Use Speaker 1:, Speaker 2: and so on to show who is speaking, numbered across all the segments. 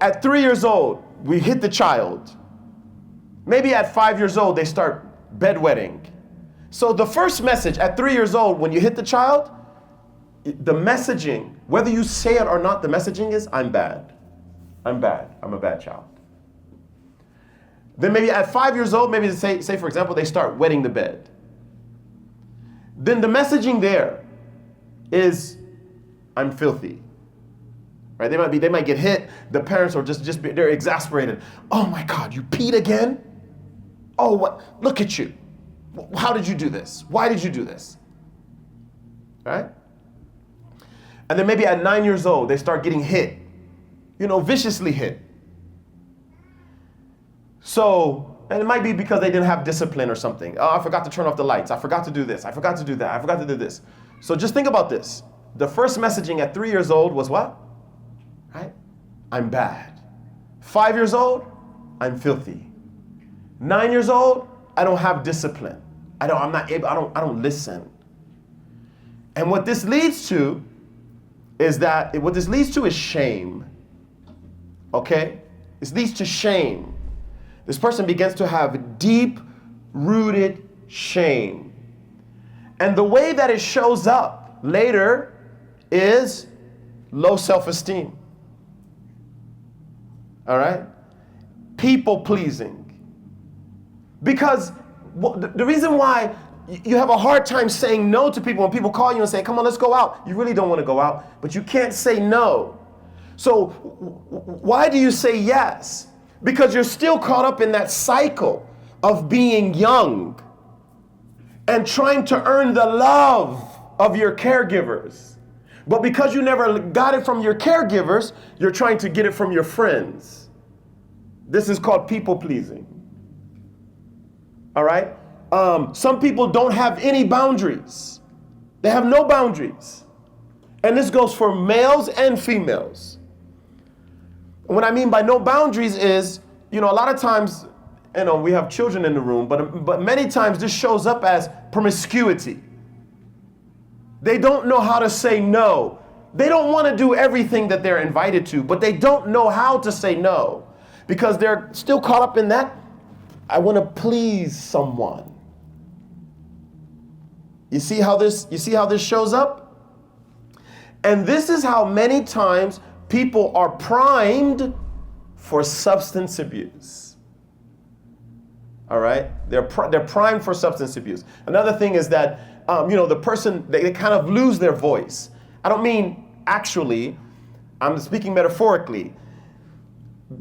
Speaker 1: At 3 years old, we hit the child. Maybe at 5 years old, they start bedwetting. So the first message at 3 years old, when you hit the child, the messaging, whether you say it or not, the messaging is, I'm bad. I'm bad. I'm a bad child. Then maybe at 5 years old, maybe say for example, they start wetting the bed. Then the messaging there is, I'm filthy. Right? They might get hit. The parents are they're exasperated. Oh my God, you peed again? Oh, what? Look at you. How did you do this? Why did you do this? Right? And then maybe at 9 years old, they start getting hit. Viciously hit. So, and it might be because they didn't have discipline or something. Oh, I forgot to turn off the lights. I forgot to do this. I forgot to do that. I forgot to do this. So just think about this. The first messaging at 3 years old was what? Right? I'm bad. 5 years old, I'm filthy. 9 years old, I don't have discipline. I don't listen. And what this leads to is shame. Okay? This leads to shame. This person begins to have deep-rooted shame. And the way that it shows up later is low self-esteem. All right? People-pleasing. Because the reason why you have a hard time saying no to people when people call you and say, come on, let's go out. You really don't want to go out, but you can't say no. So why do you say yes? Because you're still caught up in that cycle of being young and trying to earn the love of your caregivers. But because you never got it from your caregivers, you're trying to get it from your friends. This is called people-pleasing. All right? Some people don't have any boundaries. They have no boundaries. And this goes for males and females. And what I mean by no boundaries is, a lot of times, we have children in the room, but many times this shows up as promiscuity. They don't know how to say no. They don't want to do everything that they're invited to, but they don't know how to say no because they're still caught up in that, I want to please someone. You see how this shows up? And this is how many times people are primed for substance abuse. All right? They're primed for substance abuse. Another thing is that, the person, they kind of lose their voice. I don't mean actually, I'm speaking metaphorically.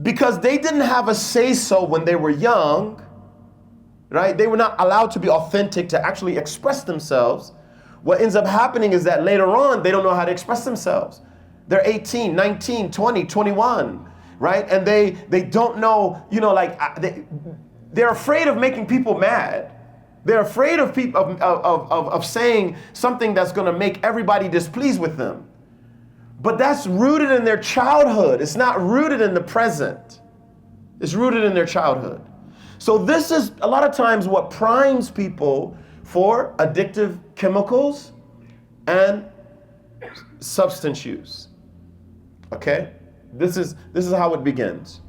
Speaker 1: Because they didn't have a say-so when they were young, right? They were not allowed to be authentic, to actually express themselves. What ends up happening is that later on, they don't know how to express themselves. They're 18, 19, 20, 21, right? And they don't know, they're afraid of making people mad. They're afraid of people of saying something that's going to make everybody displeased with them. But that's rooted in their childhood. It's not rooted in the present. It's rooted in their childhood. So this is a lot of times what primes people for addictive chemicals and substance use. Okay? This is how it begins.